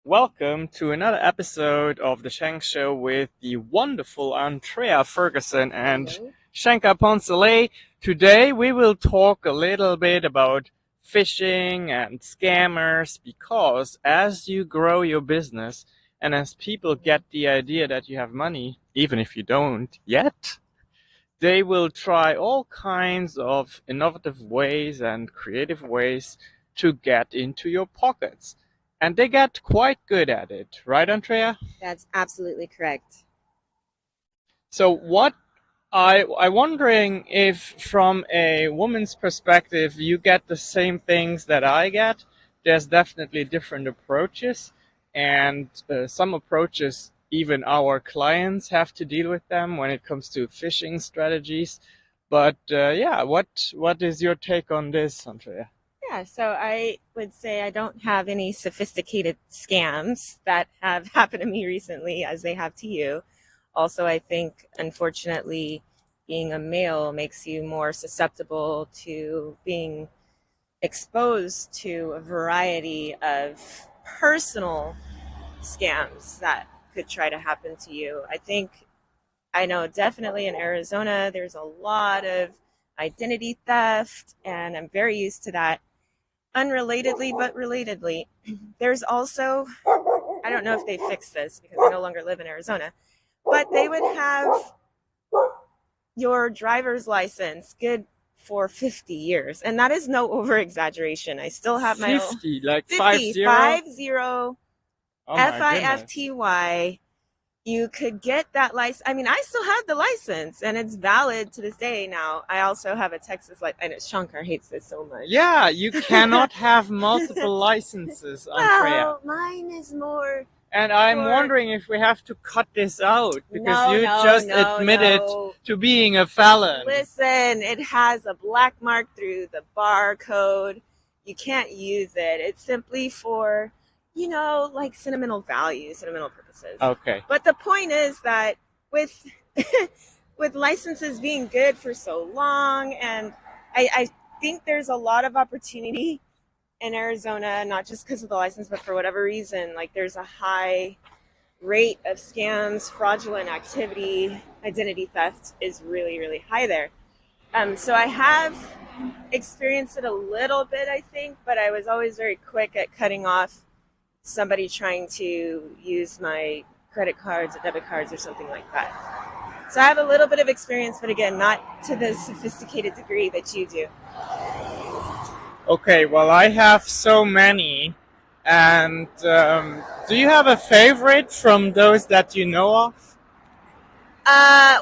Welcome to another episode of the Shank Show with the wonderful Andrea Ferguson and Hello. Shanka Poncelet. Today we will talk a little bit about phishing and scammers because as you grow your business and as people get the idea that you have money, even if you don't yet, they will try all kinds of innovative ways and creative ways to get into your pockets. And they get quite good at it, right, Andrea? That's absolutely correct. So what I'm wondering if from a woman's perspective you get the same things that I get. There's definitely different approaches, and some approaches even our clients have to deal with them when it comes to phishing strategies. But yeah, what is your take on this, Andrea? Yeah, so I would say I don't have any sophisticated scams that have happened to me recently as they have to you. Also, I think, unfortunately, being a male makes you more susceptible to being exposed to a variety of personal scams that could try to happen to you. I know definitely in Arizona, there's a lot of identity theft, and I'm very used to that. Unrelatedly, but relatedly, there's also, I don't know if they fixed this because I no longer live in Arizona, but they would have your driver's license good for 50 years. And that is no over exaggeration. I still have my own 50, like 50, 50? 50, Oh my goodness. FIFTY. You could get that license. I mean, I still have the license and it's valid to this day now. I also have a Texas license. I know Shankar hates this so much. Yeah, you cannot have multiple licenses, Andrea. Well, mine is more And I'm for wondering if we have to cut this out because no, you no, just no, admitted no. to being a felon. Listen, it has a black mark through the barcode. You can't use it. It's simply for, like sentimental value, sentimental purposes. Okay. But the point is that with with licenses being good for so long, and I think there's a lot of opportunity in Arizona, not just because of the license, but for whatever reason, like there's a high rate of scams, fraudulent activity, identity theft is really, really high there. So I have experienced it a little bit, I think, but I was always very quick at cutting off somebody trying to use my credit cards or debit cards or something like that. So I have a little bit of experience, but again, not to the sophisticated degree that you do. Okay, well, I have so many. And do you have a favorite from those that you know of?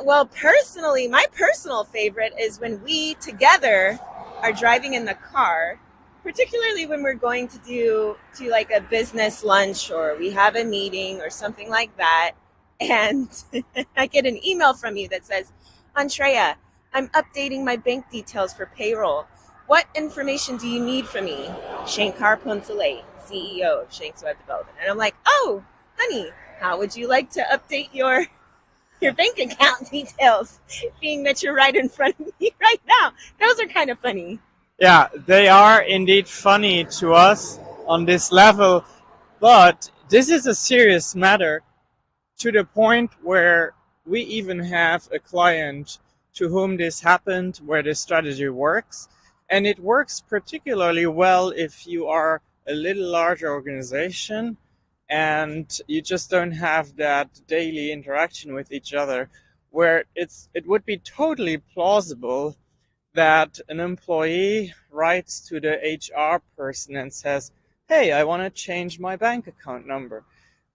Well, personally, my personal favorite is when we together are driving in the car, particularly when we're going to like a business lunch or we have a meeting or something like that, and I get an email from you that says, "Andrea, I'm updating my bank details for payroll. What information do you need from me?" Shankar Poncelet, CEO of Shank's Web Development, and I'm like, "Oh, honey, how would you like to update your bank account details, being that you're right in front of me right now?" Those are kind of funny. Yeah, they are indeed funny to us on this level, but this is a serious matter to the point where we even have a client to whom this happened, where this strategy works. And it works particularly well if you are a little larger organization and you just don't have that daily interaction with each other, where it would be totally plausible that an employee writes to the HR person and says, "Hey, I want to change my bank account number."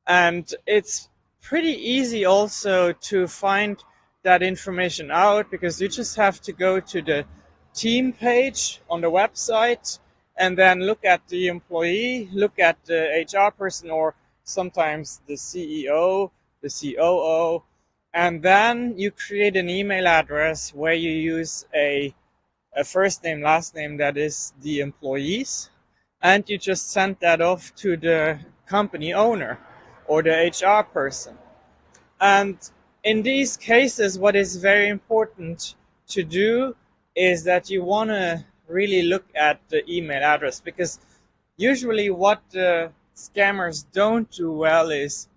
And it's pretty easy also to find that information out because you just have to go to the team page on the website and then look at the employee, look at the HR person, or sometimes the CEO, the COO, and then you create an email address where you use a first name, last name that is the employees, and you just send that off to the company owner or the HR person. And in these cases, what is very important to do is that you want to really look at the email address, because usually what the scammers don't do well is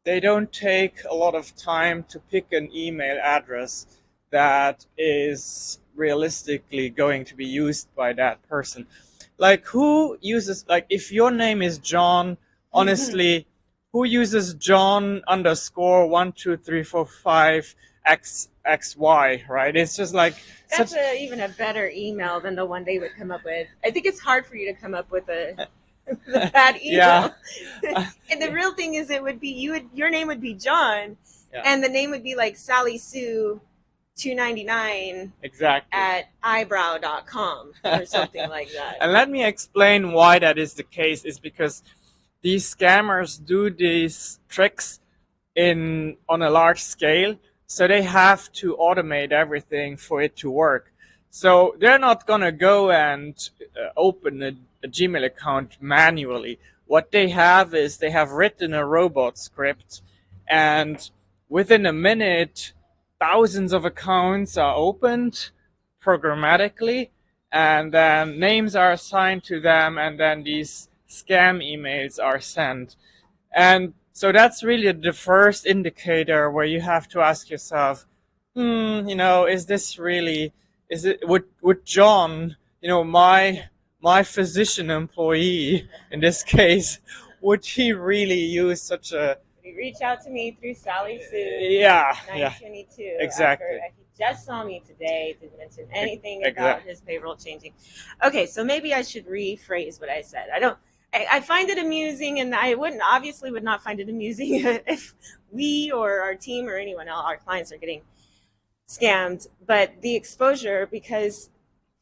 they don't take a lot of time to pick an email address that is realistically going to be used by that person. Like, who uses, like, if your name is John, honestly, who uses John underscore 12345 XXY, right? It's just like That's such. even a better email than the one they would come up with. I think it's hard for you to come up with the bad email. Yeah. And the real thing is, it would be your name would be John, Yeah. and the name would be like Sally Sue 299 Exactly. at eyebrow.com or something like that. And let me explain why that is the case. Is because these scammers do these tricks on a large scale, so they have to automate everything for it to work. So they're not gonna go and open a Gmail account manually. What they have is they have written a robot script, and within a minute, thousands of accounts are opened programmatically, and then names are assigned to them, and then these scam emails are sent. And so that's really the first indicator where you have to ask yourself, is this really, would John, my physician employee in this case, would he really use such a, Reach out to me through Sally Sue yeah, 922. exactly. He just saw me today, didn't mention anything about Exactly. his payroll changing. Okay, so maybe I should rephrase what I said. I find it amusing, and I would not find it amusing if we or our team or anyone else, our clients, are getting scammed. But the exposure, because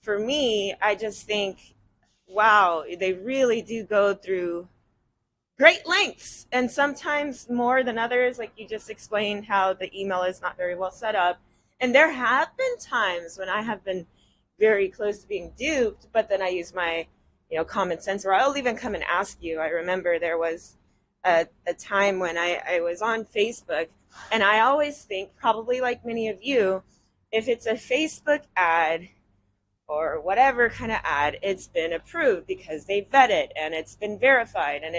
for me, I just think, wow, they really do go through great lengths, and sometimes more than others. Like you just explained how the email is not very well set up. And there have been times when I have been very close to being duped, but then I use my common sense, or I'll even come and ask you. I remember there was a time when I was on Facebook, and I always think, probably like many of you, if it's a Facebook ad or whatever kind of ad, it's been approved because they vet it and it's been verified, and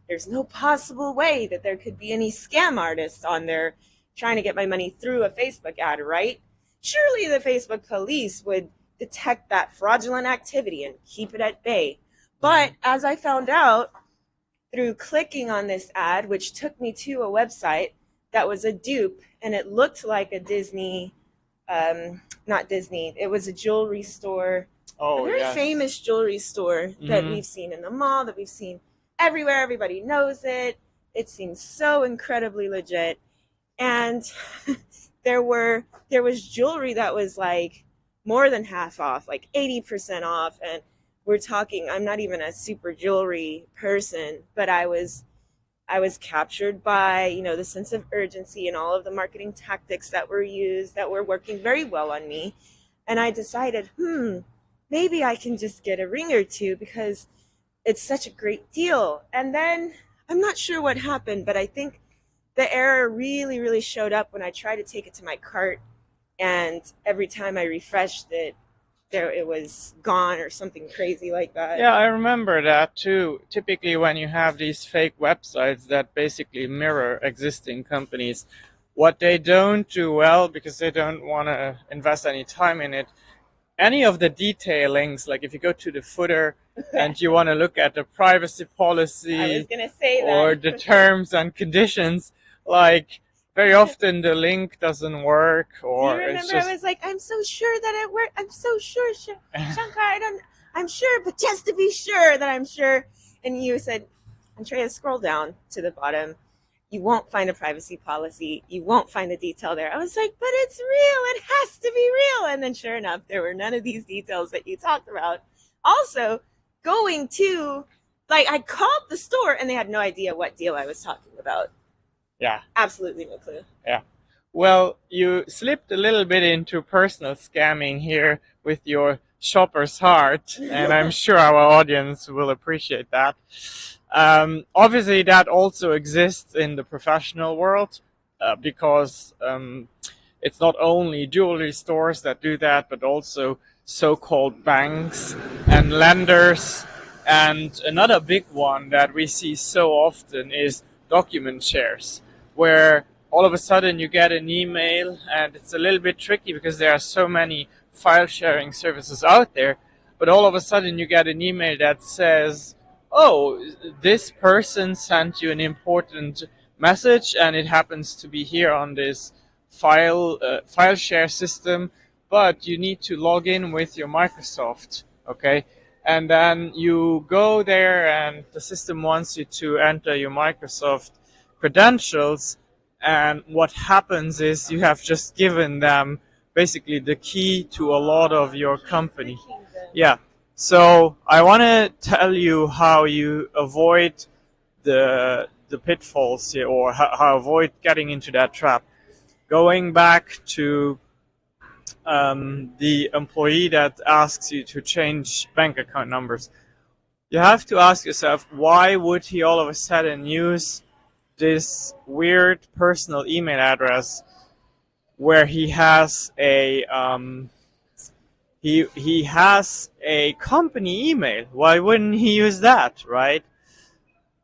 there's no possible way that there could be any scam artists on there trying to get my money through a Facebook ad, right? Surely the Facebook police would detect that fraudulent activity and keep it at bay. But as I found out through clicking on this ad, which took me to a website that was a dupe, and it looked like a Disney, not Disney, it was a jewelry store, a very famous jewelry store that we've seen in the mall, that we've seen everywhere. Everybody knows it. It seems so incredibly legit. And there was jewelry that was like more than half off, like 80% off. And we're talking, I'm not even a super jewelry person, but I was captured by, the sense of urgency and all of the marketing tactics that were used that were working very well on me. And I decided, maybe I can just get a ring or two because it's such a great deal. And then I'm not sure what happened, but I think the error really, really showed up when I tried to take it to my cart, and every time I refreshed it, it was gone or something crazy like that. Yeah, I remember that too. Typically when you have these fake websites that basically mirror existing companies, what they don't do well, because they don't want to invest any time in it, any of the detailings, like if you go to the footer and you want to look at the privacy policy, I was gonna say that. or the terms and conditions, like very often the link doesn't work, or Do you remember, it's just, I was like, I'm so sure that it worked. I'm so sure, Shankar. I'm sure, but just to be sure that I'm sure. And you said, Andrea, scroll down to the bottom. You won't find a privacy policy. You won't find the detail there. I was like, but it's real. It has to be real. And then sure enough, there were none of these details that you talked about. Also, going to, I called the store and they had no idea what deal I was talking about. yeah. Absolutely no clue. Yeah. Well, you slipped a little bit into personal scamming here with your shopper's heart, and I'm sure our audience will appreciate that. Obviously, that also exists in the professional world, because it's not only jewelry stores that do that, but also so-called banks and lenders And another big one that we see so often is document shares, where all of a sudden you get an email, and it's a little bit tricky because there are so many file sharing services out there, but all of a sudden you get an email that says, oh, this person sent you an important message and it happens to be here on this file share system, but you need to log in with your Microsoft, okay? And then you go there and the system wants you to enter your Microsoft credentials, and what happens is you have just given them basically the key to a lot of your company. Yeah. So I want to tell you how you avoid the pitfalls here, or how avoid getting into that trap. Going back to the employee that asks you to change bank account numbers, you have to ask yourself, why would he all of a sudden use this weird personal email address where he has a company email? Why wouldn't he use that, right?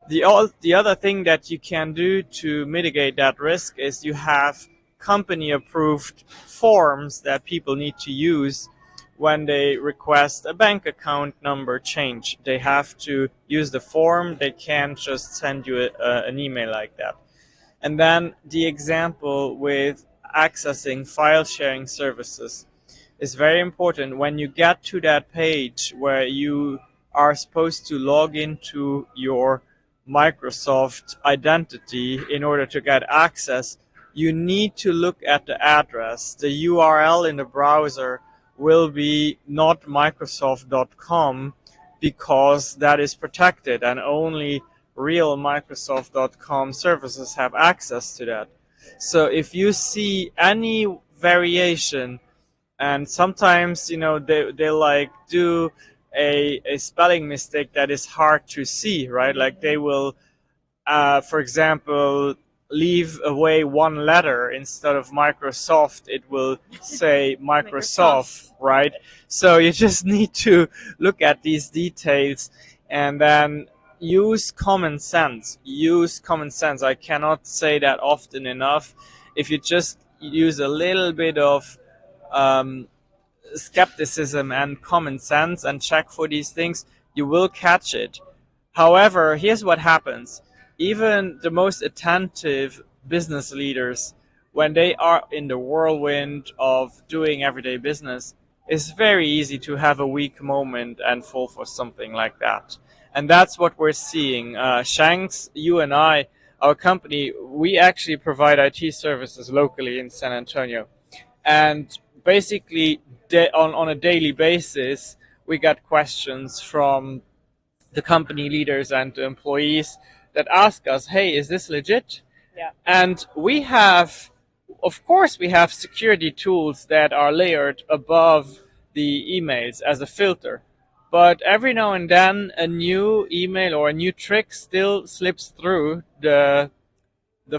The other thing that you can do to mitigate that risk is you have company approved forms that people need to use when they request a bank account number change. They have to use the form. They can't just send you an email like that. And then the example with accessing file sharing services is very important. When you get to that page where you are supposed to log into your Microsoft identity in order to get access, you need to look at the address. The URL in the browser will be not Microsoft.com, because that is protected and only real Microsoft.com services have access to that. So if you see any variation, and sometimes they like do a spelling mistake that is hard to see, right? Like they will for example, leave away one letter. Instead of Microsoft, it will say Microsoft, right? So you just need to look at these details and then use common sense. Use common sense. I cannot say that often enough. If you just use a little bit of um, skepticism and common sense and check for these things, you will catch it. However, here's what happens. Even the most attentive business leaders, when they are in the whirlwind of doing everyday business, it's very easy to have a weak moment and fall for something like that. And that's what we're seeing. Shanks, you and I, our company, we actually provide IT services locally in San Antonio. And basically, on a daily basis, we got questions from the company leaders and the employees that ask us, hey, is this legit? Yeah. And of course, we have security tools that are layered above the emails as a filter. But every now and then, a new email or a new trick still slips through the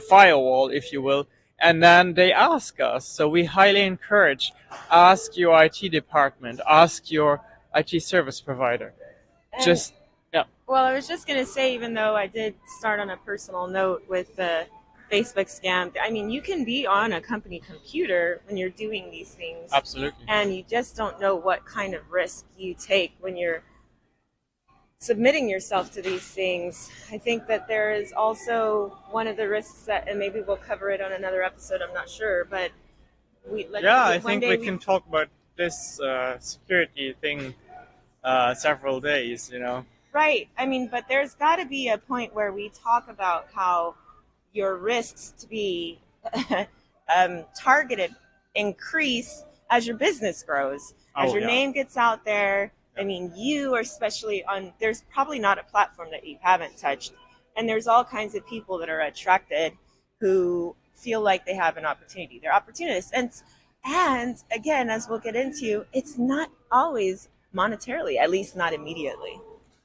firewall, if you will, and then they ask us. So we highly encourage, ask your IT department, ask your IT service provider. And, well, I was just going to say, even though I did start on a personal note with the Facebook scam, I mean, you can be on a company computer when you're doing these things. Absolutely. And you just don't know what kind of risk you take when you're submitting yourself to these things. I think that there is also one of the risks that, and maybe we'll cover it on another episode, I'm not sure, but I think we can talk about this security thing several days, Right. I mean, but there's got to be a point where we talk about how your risks to be targeted increase as your business grows, as your name gets out there. I mean, you are especially there's probably not a platform that you haven't touched. And there's all kinds of people that are attracted who feel like they have an opportunity. They're opportunists. And again, as we'll get into, it's not always monetarily, at least not immediately.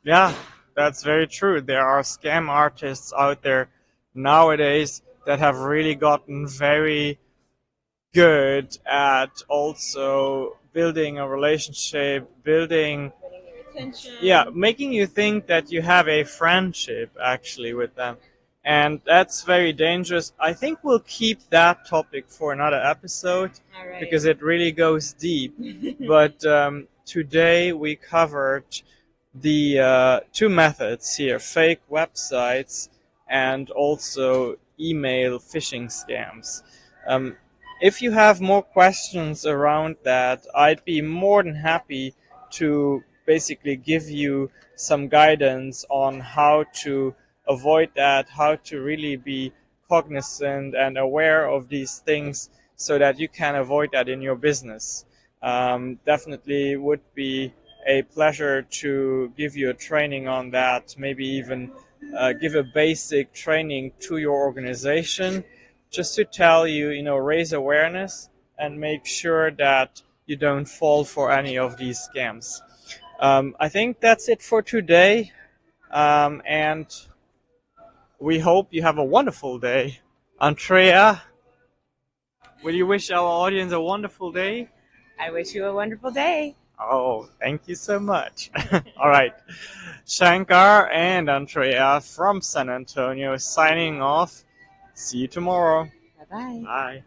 Yeah, that's very true. There are scam artists out there nowadays that have really gotten very good at also building a relationship, building attention. Yeah, making you think that you have a friendship actually with them. And that's very dangerous. I think we'll keep that topic for another episode All right. because it really goes deep. But today we covered the two methods here, fake websites and also email phishing scams. Um, if you have more questions around that, I'd be more than happy to basically give you some guidance on how to avoid that, how to really be cognizant and aware of these things so that you can avoid that in your business. Definitely would be a pleasure to give you a training on that, maybe even give a basic training to your organization just to tell you, raise awareness and make sure that you don't fall for any of these scams. I think that's it for today, and we hope you have a wonderful day. Andrea, will you wish our audience a wonderful day? I wish you a wonderful day. Oh, thank you so much. All right. Shankar and Andrea from San Antonio signing off. See you tomorrow. Bye bye. Bye.